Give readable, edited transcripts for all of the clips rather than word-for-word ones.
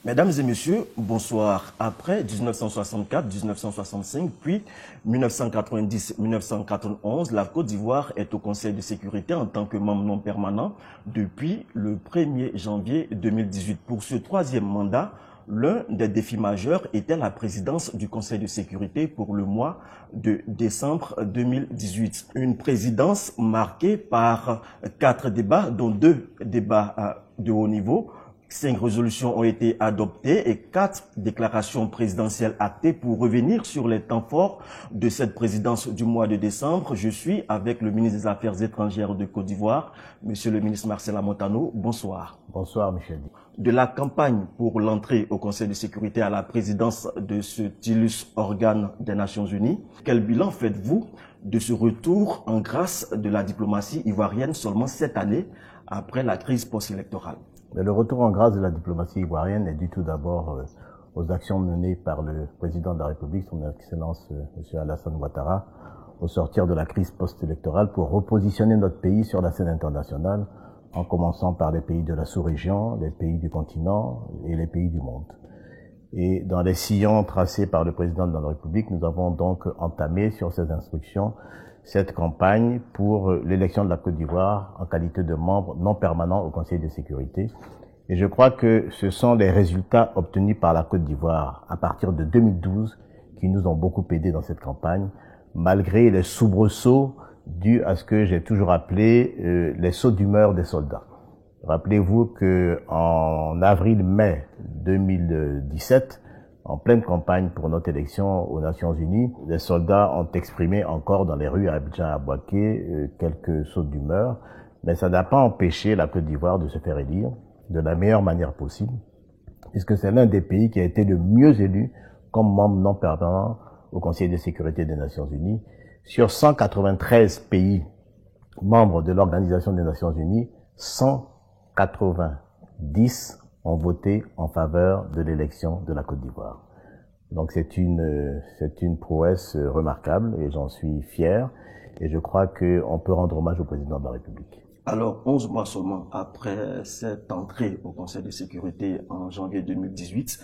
Mesdames et messieurs, bonsoir. Après 1964, 1965, puis 1990, 1991, la Côte d'Ivoire est au Conseil de sécurité en tant que membre non permanent depuis le 1er janvier 2018. Pour ce troisième mandat, l'un des défis majeurs était la présidence du Conseil de sécurité pour le mois de décembre 2018. Une présidence marquée par 4 débats, dont 2 débats de haut niveau. 5 résolutions ont été adoptées et 4 déclarations présidentielles actées. Pour revenir sur les temps forts de cette présidence du mois de décembre, je suis avec le ministre des Affaires étrangères de Côte d'Ivoire, Monsieur le ministre Marcel Amontano. Bonsoir. Bonsoir, Michel. De la campagne pour l'entrée au Conseil de sécurité à la présidence de ce illustre organe des Nations Unies, quel bilan faites-vous de ce retour en grâce de la diplomatie ivoirienne seulement cette année après la crise post-électorale? Mais le retour en grâce de la diplomatie ivoirienne est dû tout d'abord aux actions menées par le président de la République, son Excellence M. Alassane Ouattara, au sortir de la crise post-électorale pour repositionner notre pays sur la scène internationale, en commençant par les pays de la sous-région, les pays du continent et les pays du monde. Et dans les sillons tracés par le président de la République, nous avons donc entamé sur ces instructions cette campagne pour l'élection de la Côte d'Ivoire en qualité de membre non permanent au Conseil de sécurité. Et je crois que ce sont les résultats obtenus par la Côte d'Ivoire à partir de 2012 qui nous ont beaucoup aidés dans cette campagne, malgré les soubresauts dus à ce que j'ai toujours appelé les sauts d'humeur des soldats. Rappelez-vous que en avril-mai 2017, en pleine campagne pour notre élection aux Nations Unies, les soldats ont exprimé encore dans les rues à Abidjan et à Bouaké quelques sautes d'humeur, mais ça n'a pas empêché la Côte d'Ivoire de se faire élire de la meilleure manière possible, puisque c'est l'un des pays qui a été le mieux élu comme membre non permanent au Conseil de sécurité des Nations Unies. Sur 193 pays membres de l'Organisation des Nations Unies, 190 ont voté en faveur de l'élection de la Côte d'Ivoire. Donc c'est une prouesse remarquable et j'en suis fier et je crois qu'on peut rendre hommage au président de la République. Alors, 11 mois seulement après cette entrée au Conseil de sécurité en janvier 2018,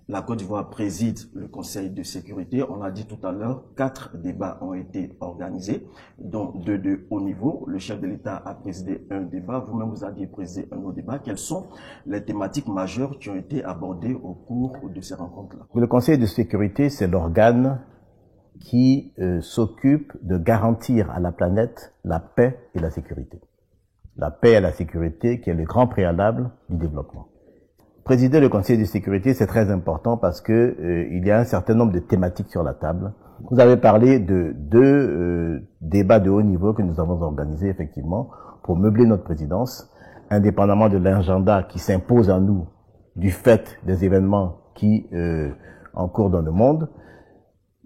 la Côte d'Ivoire préside le Conseil de sécurité. On l'a dit tout à l'heure, 4 débats ont été organisés, dont 2 de haut niveau. Le chef de l'État a présidé un débat. Vous-même, vous aviez présidé un autre débat. Quelles sont les thématiques majeures qui ont été abordées au cours de ces rencontres-là? Le Conseil de sécurité, c'est l'organe qui s'occupe de garantir à la planète la paix et la sécurité. La paix et la sécurité qui est le grand préalable du développement. Présider le Conseil de sécurité, c'est très important parce que il y a un certain nombre de thématiques sur la table. Vous avez parlé de 2 débats de haut niveau que nous avons organisés effectivement pour meubler notre présidence, indépendamment de l'agenda qui s'impose à nous du fait des événements qui en cours dans le monde.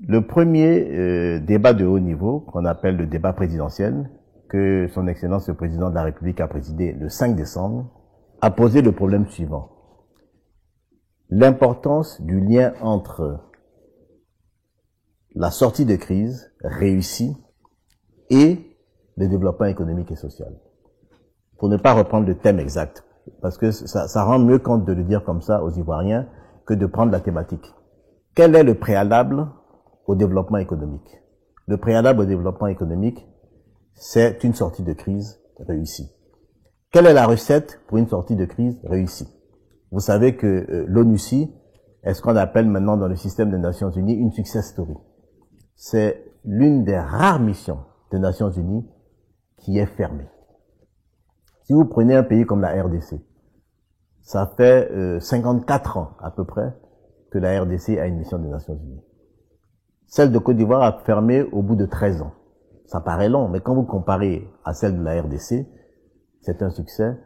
Le premier débat de haut niveau, qu'on appelle le débat présidentiel, que son Excellence le Président de la République a présidé le 5 décembre, a posé le problème suivant. L'importance du lien entre la sortie de crise réussie et le développement économique et social. Pour ne pas reprendre le thème exact, parce que ça rend mieux compte de le dire comme ça aux Ivoiriens que de prendre la thématique. Quel est le préalable au développement économique? Le préalable au développement économique, c'est une sortie de crise réussie. Quelle est la recette pour une sortie de crise réussie? Vous savez que l'ONUCI est ce qu'on appelle maintenant dans le système des Nations Unies une success story. C'est l'une des rares missions des Nations Unies qui est fermée. Si vous prenez un pays comme la RDC, ça fait 54 ans à peu près que la RDC a une mission des Nations Unies. Celle de Côte d'Ivoire a fermé au bout de 13 ans. Ça paraît long, mais quand vous comparez à celle de la RDC, c'est un succès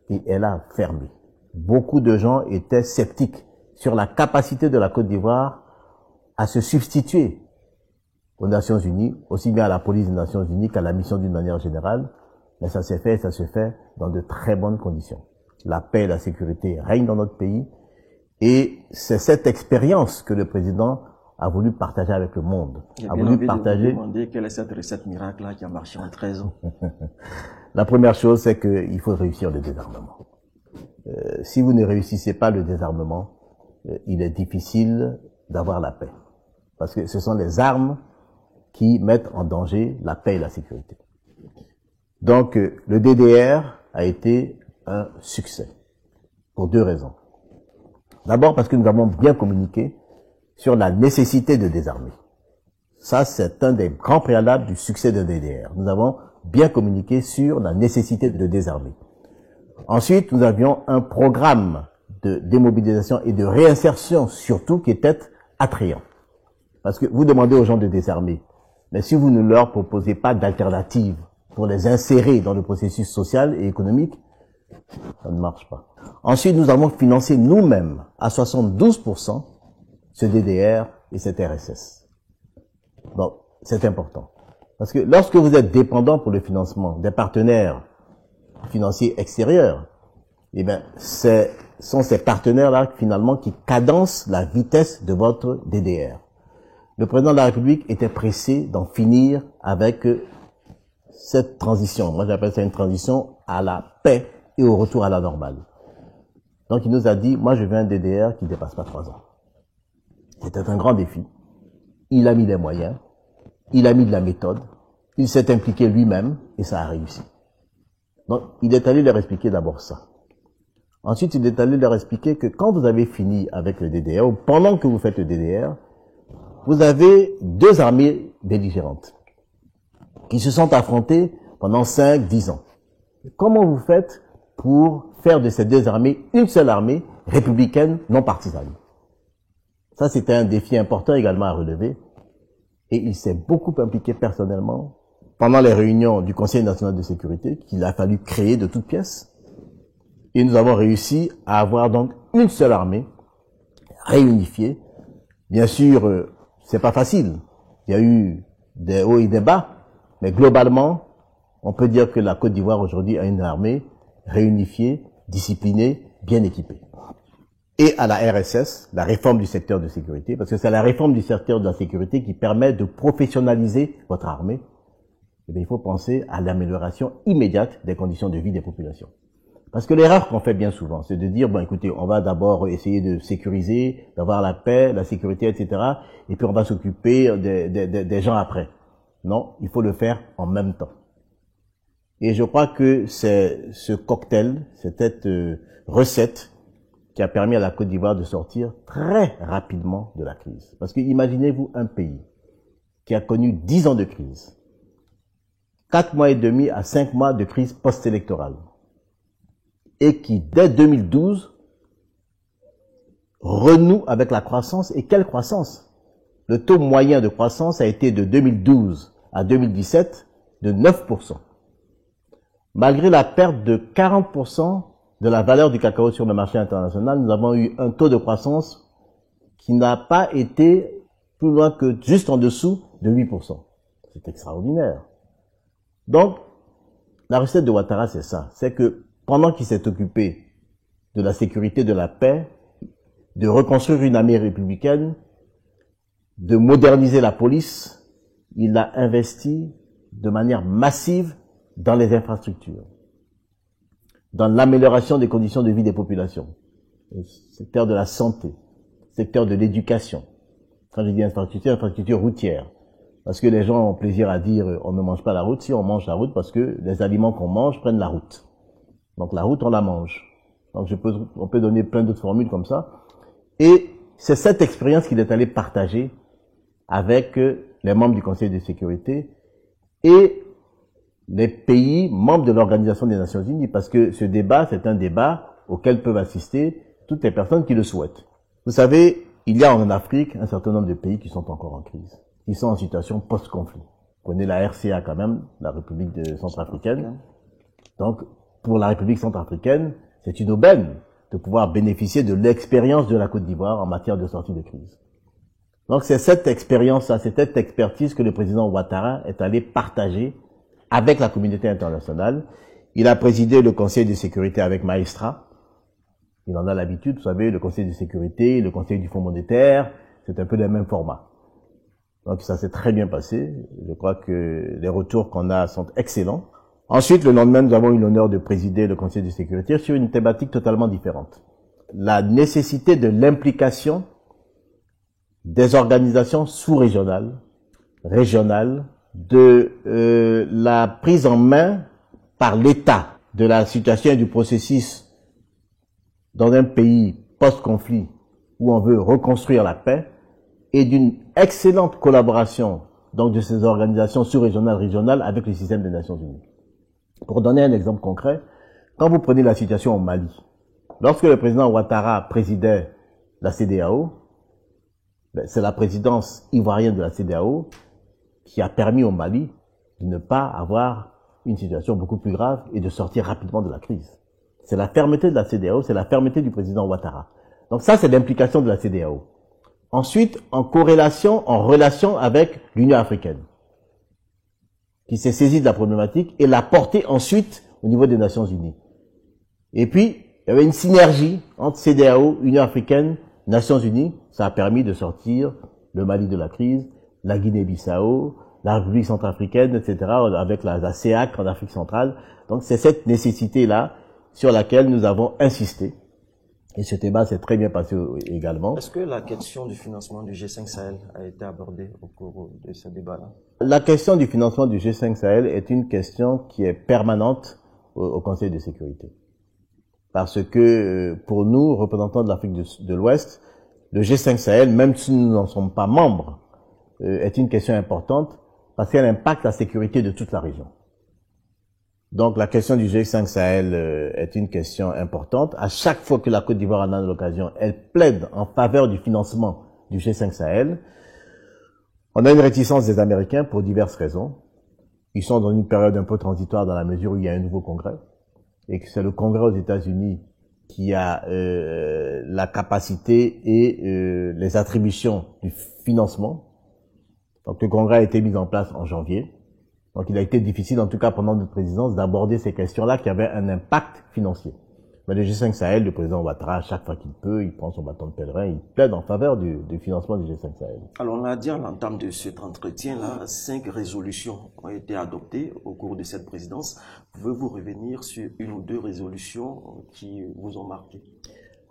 et elle a fermé. Beaucoup de gens étaient sceptiques sur la capacité de la Côte d'Ivoire à se substituer aux Nations Unies, aussi bien à la police des Nations Unies qu'à la mission d'une manière générale, mais ça s'est fait et ça se fait dans de très bonnes conditions. La paix et la sécurité règnent dans notre pays et c'est cette expérience que le président a voulu partager avec le monde. A voulu partager. De vous demander quelle est cette recette miracle-là qui a marché en 13 ans. La première chose, c'est qu'il faut réussir le désarmement. Si vous ne réussissez pas le désarmement, il est difficile d'avoir la paix. Parce que ce sont les armes qui mettent en danger la paix et la sécurité. Donc, le DDR a été un succès, pour deux raisons. D'abord parce que nous avons bien communiqué sur la nécessité de désarmer. Ça, c'est un des grands préalables du succès de DDR. Nous avons bien communiqué sur la nécessité de désarmer. Ensuite, nous avions un programme de démobilisation et de réinsertion, surtout, qui était attrayant. Parce que vous demandez aux gens de désarmer, mais si vous ne leur proposez pas d'alternative pour les insérer dans le processus social et économique, ça ne marche pas. Ensuite, nous avons financé nous-mêmes à 72% ce DDR et cette RSS. Donc, c'est important. Parce que lorsque vous êtes dépendant pour le financement des partenaires financiers extérieurs, eh bien, sont ces partenaires-là, finalement, qui cadencent la vitesse de votre DDR. Le président de la République était pressé d'en finir avec cette transition. Moi, j'appelle ça une transition à la paix et au retour à la normale. Donc, il nous a dit, moi, je veux un DDR qui ne dépasse pas 3 ans. C'était un grand défi. Il a mis les moyens, il a mis de la méthode, il s'est impliqué lui-même et ça a réussi. Donc, il est allé leur expliquer d'abord ça. Ensuite, il est allé leur expliquer que quand vous avez fini avec le DDR, ou pendant que vous faites le DDR, vous avez deux armées belligérantes qui se sont affrontées pendant 5-10 ans. Comment vous faites pour faire de ces deux armées une seule armée républicaine non partisane? Ça, c'était un défi important également à relever. Et il s'est beaucoup impliqué personnellement pendant les réunions du Conseil national de sécurité qu'il a fallu créer de toutes pièces. Et nous avons réussi à avoir donc une seule armée réunifiée. Bien sûr, c'est pas facile. Il y a eu des hauts et des bas, mais globalement, on peut dire que la Côte d'Ivoire aujourd'hui a une armée réunifiée, disciplinée, bien équipée. Et à la RSS, la réforme du secteur de sécurité, parce que c'est la réforme du secteur de la sécurité qui permet de professionnaliser votre armée. Eh bien, il faut penser à l'amélioration immédiate des conditions de vie des populations. Parce que l'erreur qu'on fait bien souvent, c'est de dire, bon, écoutez, on va d'abord essayer de sécuriser, d'avoir la paix, la sécurité, etc., et puis on va s'occuper des gens après. Non, il faut le faire en même temps. Et je crois que c'est ce cocktail, cette recette, qui a permis à la Côte d'Ivoire de sortir très rapidement de la crise. Parce que imaginez-vous un pays qui a connu 10 ans de crise, 4 mois et demi à 5 mois de crise post-électorale, et qui, dès 2012, renoue avec la croissance. Et quelle croissance? Le taux moyen de croissance a été de 2012 à 2017 de 9%. Malgré la perte de 40% de la valeur du cacao sur le marché international, nous avons eu un taux de croissance qui n'a pas été plus loin que juste en dessous de 8%. C'est extraordinaire. Donc, la recette de Ouattara, c'est ça. C'est que pendant qu'il s'est occupé de la sécurité, de la paix, de reconstruire une armée républicaine, de moderniser la police, il a investi de manière massive dans les infrastructures, dans l'amélioration des conditions de vie des populations, le secteur de la santé, le secteur de l'éducation. Quand je dis infrastructure, infrastructure routière. Parce que les gens ont plaisir à dire on ne mange pas la route. Si, on mange la route parce que les aliments qu'on mange prennent la route. Donc la route, on la mange. Donc on peut donner plein d'autres formules comme ça. Et c'est cette expérience qu'il est allé partager avec les membres du Conseil de sécurité et les pays membres de l'Organisation des Nations Unies, parce que ce débat, c'est un débat auquel peuvent assister toutes les personnes qui le souhaitent. Vous savez, il y a en Afrique un certain nombre de pays qui sont encore en crise, qui sont en situation post-conflit. Vous connaissez la RCA quand même, la République centrafricaine. Donc, pour la République centrafricaine, c'est une aubaine de pouvoir bénéficier de l'expérience de la Côte d'Ivoire en matière de sortie de crise. Donc, c'est cette expérience-là, c'est cette expertise que le président Ouattara est allé partager avec la communauté internationale. Il a présidé le Conseil de sécurité avec Maestra. Il en a l'habitude, vous savez, le Conseil de sécurité, le Conseil du Fonds monétaire, c'est un peu le même format. Donc ça s'est très bien passé. Je crois que les retours qu'on a sont excellents. Ensuite, le lendemain, nous avons eu l'honneur de présider le Conseil de sécurité sur une thématique totalement différente. la nécessité de l'implication des organisations sous-régionales, régionales, de la prise en main par l'État de la situation et du processus dans un pays post-conflit où on veut reconstruire la paix, et d'une excellente collaboration donc de ces organisations sous-régionales, régionales avec le système des Nations Unies. Pour donner un exemple concret, quand vous prenez la situation au Mali, lorsque le président Ouattara présidait la CEDEAO, c'est la présidence ivoirienne de la CEDEAO qui a permis au Mali de ne pas avoir une situation beaucoup plus grave et de sortir rapidement de la crise. C'est la fermeté de la CEDEAO, c'est la fermeté du président Ouattara. Donc ça, c'est l'implication de la CEDEAO. Ensuite, en corrélation, en relation avec l'Union africaine, qui s'est saisie de la problématique et l'a portée ensuite au niveau des Nations Unies. Et puis, il y avait une synergie entre CEDEAO, Union africaine, Nations Unies. Ça a permis de sortir le Mali de la crise, la Guinée-Bissau, la République centrafricaine, etc., avec la CEAC en Afrique centrale. Donc, c'est cette nécessité-là sur laquelle nous avons insisté. Et ce débat s'est très bien passé également. Est-ce que la question du financement du G5 Sahel a été abordée au cours de ce débat-là? La question du financement du G5 Sahel est une question qui est permanente au Conseil de sécurité. Parce que pour nous, représentants de l'Afrique de l'Ouest, le G5 Sahel, même si nous n'en sommes pas membres, est une question importante parce qu'elle impacte la sécurité de toute la région. Donc la question du G5 Sahel est une question importante. À chaque fois que la Côte d'Ivoire en a l'occasion, elle plaide en faveur du financement du G5 Sahel. On a une réticence des Américains pour diverses raisons. Ils sont dans une période un peu transitoire dans la mesure où il y a un nouveau congrès et que c'est le congrès aux États-Unis qui a la capacité et les attributions du financement. Donc le congrès a été mis en place en janvier. Donc il a été difficile, en tout cas pendant notre présidence, d'aborder ces questions-là qui avaient un impact financier. Mais le G5 Sahel, le président Ouattara, à chaque fois qu'il peut, il prend son bâton de pèlerin, il plaide en faveur du financement du G5 Sahel. Alors on l'a dit à l'entame de cet entretien-là, 5 résolutions ont été adoptées au cours de cette présidence. Pouvez-vous revenir sur une ou deux résolutions qui vous ont marqué?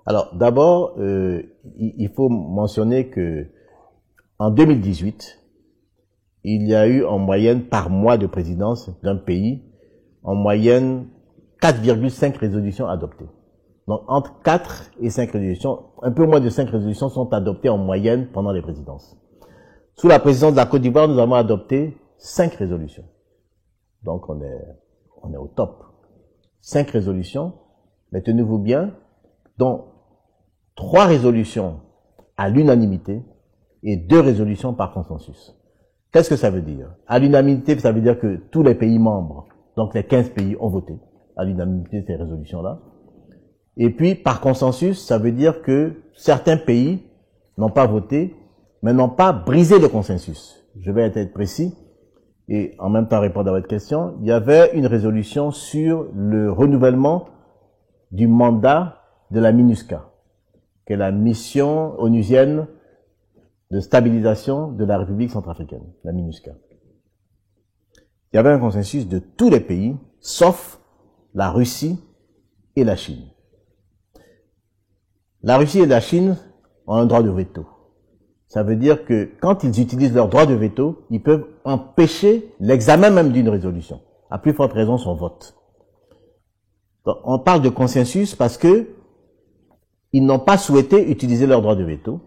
Alors d'abord, il faut mentionner que en 2018, il y a eu en moyenne par mois de présidence d'un pays, en moyenne 4,5 résolutions adoptées. Donc entre 4 et 5 résolutions, un peu moins de 5 résolutions sont adoptées en moyenne pendant les présidences. Sous la présidence de la Côte d'Ivoire, nous avons adopté 5 résolutions. Donc on est au top. 5 résolutions, mais tenez-vous bien, dont 3 résolutions à l'unanimité et 2 résolutions par consensus. Qu'est-ce que ça veut dire? À l'unanimité, ça veut dire que tous les pays membres, donc les 15 pays, ont voté à l'unanimité ces résolutions-là. Et puis, par consensus, ça veut dire que certains pays n'ont pas voté, mais n'ont pas brisé le consensus. Je vais être précis et en même temps répondre à votre question. Il y avait une résolution sur le renouvellement du mandat de la MINUSCA, qui est la mission onusienne de stabilisation de la République centrafricaine, la MINUSCA. Il y avait un consensus de tous les pays, sauf la Russie et la Chine. La Russie et la Chine ont un droit de veto. Ça veut dire que quand ils utilisent leur droit de veto, ils peuvent empêcher l'examen même d'une résolution. À plus forte raison, son vote. Donc, on parle de consensus parce que ils n'ont pas souhaité utiliser leur droit de veto.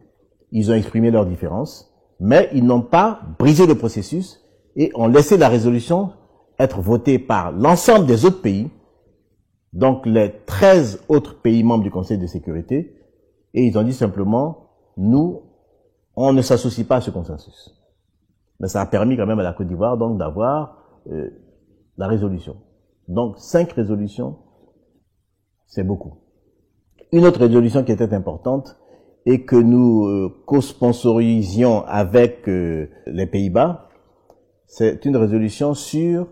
Ils ont exprimé leurs différences, mais ils n'ont pas brisé le processus et ont laissé la résolution être votée par l'ensemble des autres pays, donc les 13 autres pays membres du Conseil de sécurité, et ils ont dit simplement, nous, on ne s'associe pas à ce consensus. Mais ça a permis quand même à la Côte d'Ivoire donc d'avoir la résolution. Donc 5 résolutions, c'est beaucoup. Une autre résolution qui était importante, et que nous co-sponsorisions avec les Pays-Bas, c'est une résolution sur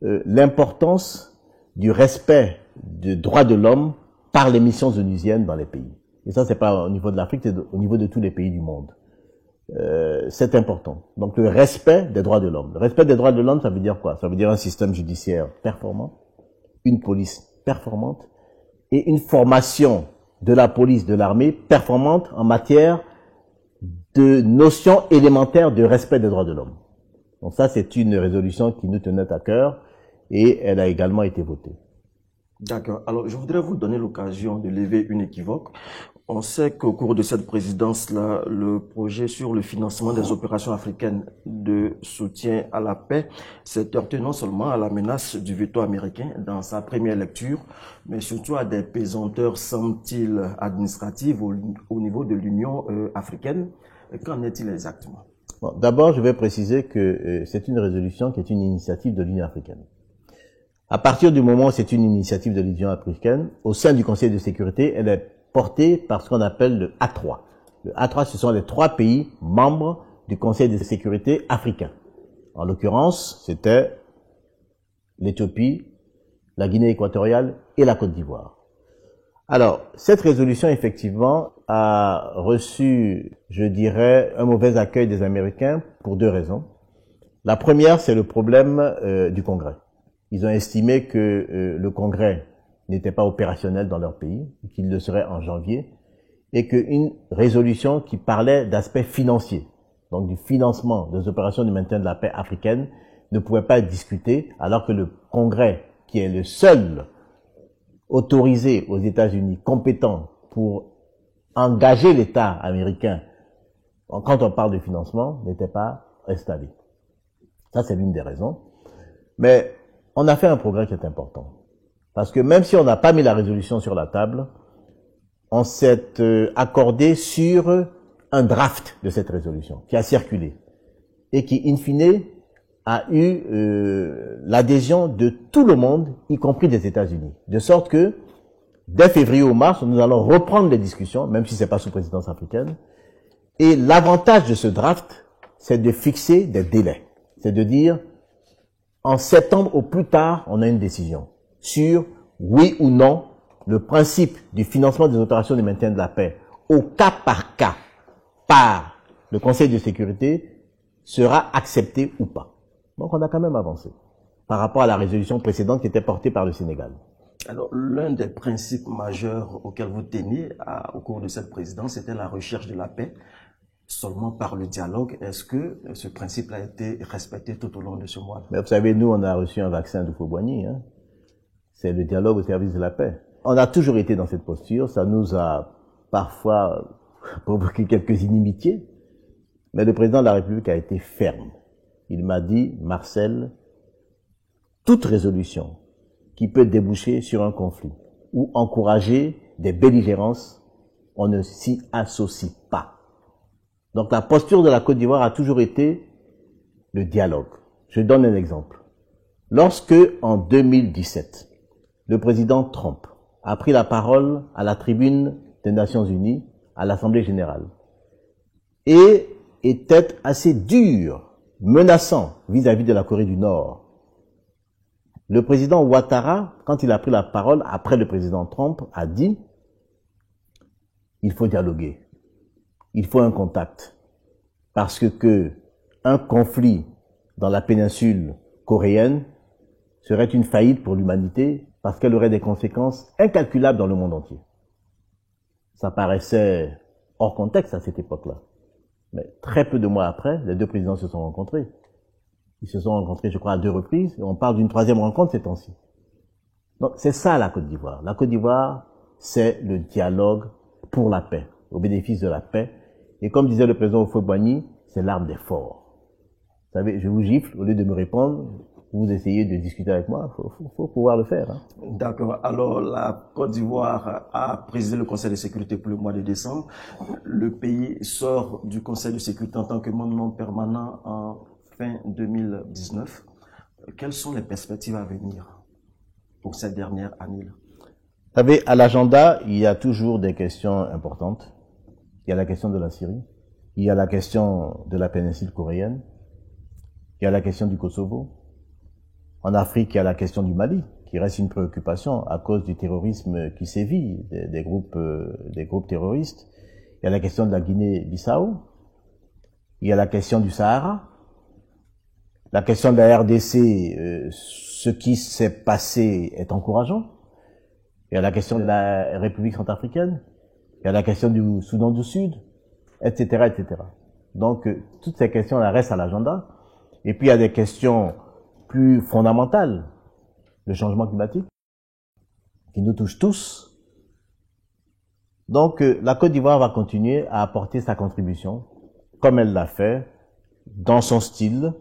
l'importance du respect des droits de l'homme par les missions onusiennes dans les pays. Et ça, c'est pas au niveau de l'Afrique, c'est au niveau de tous les pays du monde. C'est important. Donc le respect des droits de l'homme. Le respect des droits de l'homme, ça veut dire quoi? Ça veut dire un système judiciaire performant, une police performante et une formation de la police, de l'armée, performantes en matière de notions élémentaires de respect des droits de l'homme. Donc ça, c'est une résolution qui nous tenait à cœur et elle a également été votée. D'accord. Alors, je voudrais vous donner l'occasion de lever une équivoque. On sait qu'au cours de cette présidence-là, le projet sur le financement des opérations africaines de soutien à la paix s'est heurté non seulement à la menace du veto américain dans sa première lecture, mais surtout à des pesanteurs, semble-t-il, administratives au niveau de l'Union africaine. Qu'en est-il exactement? Bon, d'abord, je vais préciser que c'est une résolution qui est une initiative de l'Union africaine. À partir du moment où c'est une initiative de l'Union africaine, au sein du Conseil de sécurité, elle est portée par ce qu'on appelle le A3. Le A3, ce sont les 3 pays membres du Conseil de sécurité africain. En l'occurrence, c'était l'Éthiopie, la Guinée équatoriale et la Côte d'Ivoire. Alors, cette résolution, effectivement, a reçu, je dirais, un mauvais accueil des Américains pour 2 raisons. La première, c'est le problème du Congrès. Ils ont estimé que le Congrès n'était pas opérationnel dans leur pays, qu'il le serait en janvier, et qu'une résolution qui parlait d'aspects financiers, donc du financement des opérations de maintien de la paix africaine, ne pouvait pas être discutée, alors que le Congrès, qui est le seul autorisé aux États-Unis, compétent pour engager l'État américain quand on parle de financement, n'était pas installé. Ça, c'est l'une des raisons. Mais on a fait un progrès qui est important. Parce que même si on n'a pas mis la résolution sur la table, on s'est accordé sur un draft de cette résolution qui a circulé et qui, in fine, a eu l'adhésion de tout le monde, y compris des États-Unis. De sorte que, dès février ou mars, nous allons reprendre les discussions, même si c'est pas sous présidence africaine. Et l'avantage de ce draft, c'est de fixer des délais. C'est de dire, en septembre au plus tard, on a une décision sur oui ou non le principe du financement des opérations de maintien de la paix au cas par le Conseil de sécurité sera accepté ou pas. Donc on a quand même avancé par rapport à la résolution précédente qui était portée par le Sénégal. Alors, l'un des principes majeurs auxquels vous teniez au cours de cette présidence, c'était la recherche de la paix seulement par le dialogue. Est-ce que ce principe a été respecté tout au long de ce mois? Mais vous savez, nous, on a reçu un vaccin de Fauboigny, hein. C'est le dialogue au service de la paix. On a toujours été dans cette posture. Ça nous a parfois provoqué quelques inimitiés. Mais le président de la République a été ferme. Il m'a dit, Marcel, toute résolution qui peut déboucher sur un conflit ou encourager des belligérances, on ne s'y associe pas. Donc la posture de la Côte d'Ivoire a toujours été le dialogue. Je donne un exemple. Lorsque, en 2017, le président Trump a pris la parole à la tribune des Nations Unies, à l'Assemblée générale, et était assez dur, menaçant vis-à-vis de la Corée du Nord. Le président Ouattara, quand il a pris la parole après le président Trump, a dit « Il faut dialoguer, il faut un contact, parce que un conflit dans la péninsule coréenne serait une faillite pour l'humanité parce qu'elle aurait des conséquences incalculables dans le monde entier. » Ça paraissait hors contexte à cette époque-là. Mais très peu de mois après, les 2 présidents se sont rencontrés. Ils se sont rencontrés, je crois, à 2 reprises, et on parle d'une 3e rencontre ces temps-ci. Donc, c'est ça la Côte d'Ivoire. La Côte d'Ivoire, c'est le dialogue pour la paix, au bénéfice de la paix. Et comme disait le président Houphouët-Boigny, c'est l'arme des forts. Vous savez, je vous gifle, au lieu de me répondre, vous essayez de discuter avec moi, faut pouvoir le faire. Hein. D'accord. Alors, la Côte d'Ivoire a présidé le Conseil de sécurité pour le mois de décembre. Le pays sort du Conseil de sécurité en tant que membre non permanent en fin 2019. Quelles sont les perspectives à venir pour cette dernière année-là? Vous savez, à l'agenda, il y a toujours des questions importantes. Il y a la question de la Syrie, il y a la question de la péninsule coréenne, il y a la question du Kosovo. En Afrique, il y a la question du Mali, qui reste une préoccupation à cause du terrorisme qui sévit, des groupes terroristes. Il y a la question de la Guinée-Bissau. Il y a la question du Sahara. La question de la RDC, ce qui s'est passé est encourageant. Il y a la question de la République centrafricaine, il y a la question du Soudan du Sud, etc., etc. Donc, toutes ces questions-là restent à l'agenda. Et puis, il y a des questions plus fondamentales. Le changement climatique, qui nous touche tous. Donc, la Côte d'Ivoire va continuer à apporter sa contribution, comme elle l'a fait, dans son style,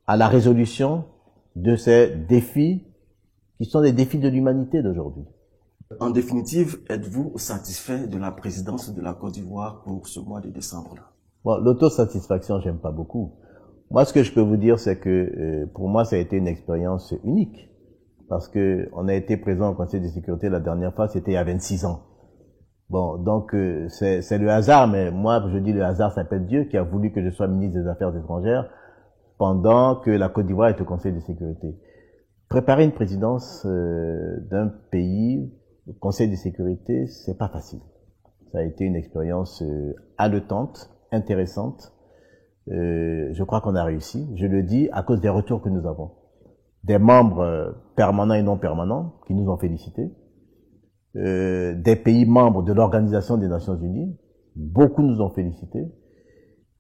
à la résolution de ces défis, qui sont des défis de l'humanité d'aujourd'hui. En définitive, êtes-vous satisfait de la présidence de la Côte d'Ivoire pour ce mois de décembre-là? Bon, l'autosatisfaction, j'aime pas beaucoup. Moi, ce que je peux vous dire, c'est que pour moi, ça a été une expérience unique. Parce que on a été présent au Conseil de sécurité la dernière fois, c'était il y a 26 ans. Bon, donc c'est le hasard, mais moi, je dis le hasard s'appelle Dieu, qui a voulu que je sois ministre des Affaires étrangères pendant que la Côte d'Ivoire est au Conseil de sécurité. Préparer une présidence d'un pays au Conseil de sécurité, c'est pas facile. Ça a été une expérience haletante, intéressante. Je crois qu'on a réussi. Je le dis à cause des retours que nous avons. Des membres permanents et non permanents qui nous ont félicités. Des pays membres de l'Organisation des Nations Unies, beaucoup nous ont félicités.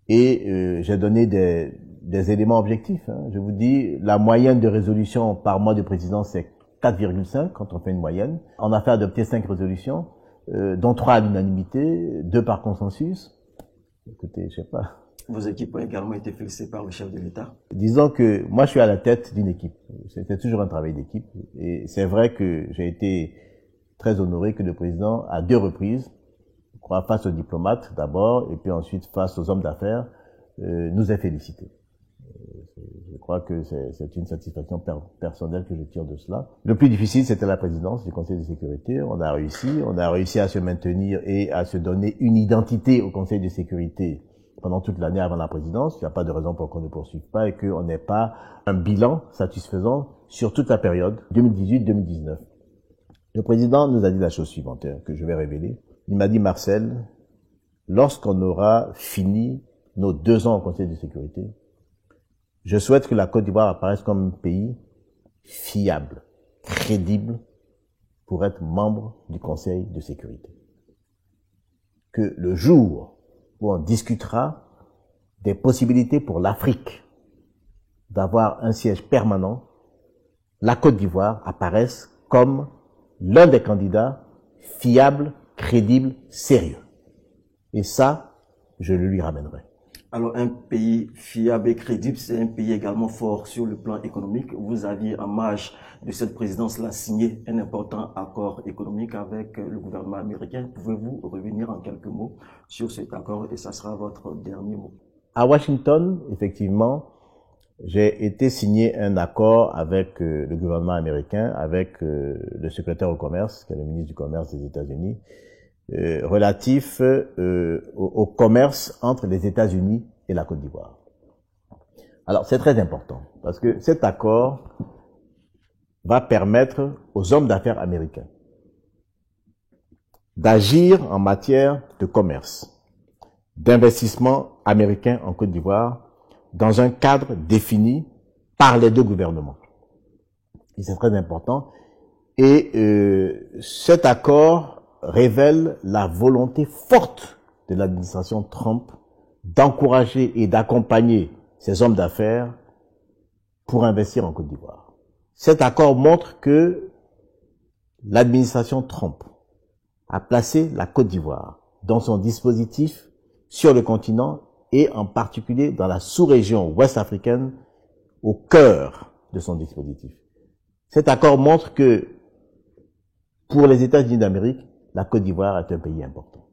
Et j'ai donné des éléments objectifs. Hein. Je vous dis, la moyenne de résolution par mois de présidence, c'est 4,5 quand on fait une moyenne. On a fait adopter 5 résolutions, dont 3 à l'unanimité, 2 par consensus. Écoutez, je sais pas. Vos équipes ont également été félicitées par le chef de l'État. Disons que moi, je suis à la tête d'une équipe. C'était toujours un travail d'équipe. Et c'est vrai que j'ai été très honoré que le président, à 2 reprises, je crois, face aux diplomates d'abord, et puis ensuite face aux hommes d'affaires, nous ait félicités. Je crois que c'est une satisfaction personnelle que je tire de cela. Le plus difficile, c'était la présidence du Conseil de sécurité. On a réussi à se maintenir et à se donner une identité au Conseil de sécurité pendant toute l'année avant la présidence. Il n'y a pas de raison pour qu'on ne poursuive pas et qu'on n'ait pas un bilan satisfaisant sur toute la période 2018-2019. Le président nous a dit la chose suivante, que je vais révéler. Il m'a dit, Marcel, lorsqu'on aura fini nos 2 ans au Conseil de sécurité, je souhaite que la Côte d'Ivoire apparaisse comme un pays fiable, crédible, pour être membre du Conseil de sécurité. Que le jour où on discutera des possibilités pour l'Afrique d'avoir un siège permanent, la Côte d'Ivoire apparaisse comme l'un des candidats fiables, crédibles, sérieux. Et ça, je le lui ramènerai. Alors, un pays fiable et crédible, c'est un pays également fort sur le plan économique. Vous aviez, en marge de cette présidence-là, signé un important accord économique avec le gouvernement américain. Pouvez-vous revenir en quelques mots sur cet accord et ça sera votre dernier mot? À Washington, effectivement, j'ai été signé un accord avec le gouvernement américain, avec le secrétaire au commerce, qui est le ministre du commerce des États-Unis, relatif au commerce entre les États-Unis et la Côte d'Ivoire. Alors, c'est très important, parce que cet accord va permettre aux hommes d'affaires américains d'agir en matière de commerce, d'investissement américain en Côte d'Ivoire, dans un cadre défini par les 2 gouvernements. Et c'est très important. Et cet accord révèle la volonté forte de l'administration Trump d'encourager et d'accompagner ces hommes d'affaires pour investir en Côte d'Ivoire. Cet accord montre que l'administration Trump a placé la Côte d'Ivoire dans son dispositif sur le continent et en particulier dans la sous-région ouest africaine au cœur de son dispositif. Cet accord montre que pour les États-Unis d'Amérique, la Côte d'Ivoire est un pays important.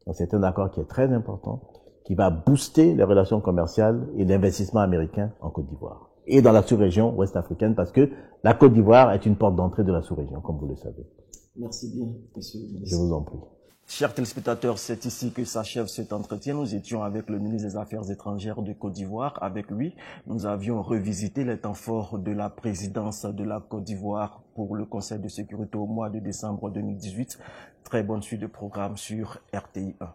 Donc c'est un accord qui est très important, qui va booster les relations commerciales et l'investissement américain en Côte d'Ivoire. Et dans la sous-région ouest africaine, parce que la Côte d'Ivoire est une porte d'entrée de la sous-région, comme vous le savez. Merci bien, monsieur le ministre. Je vous en prie. Chers téléspectateurs, c'est ici que s'achève cet entretien. Nous étions avec le ministre des Affaires étrangères de Côte d'Ivoire. Avec lui, nous avions revisité les temps forts de la présidence de la Côte d'Ivoire pour le Conseil de sécurité au mois de décembre 2018. Très bonne suite de programme sur RTI 1.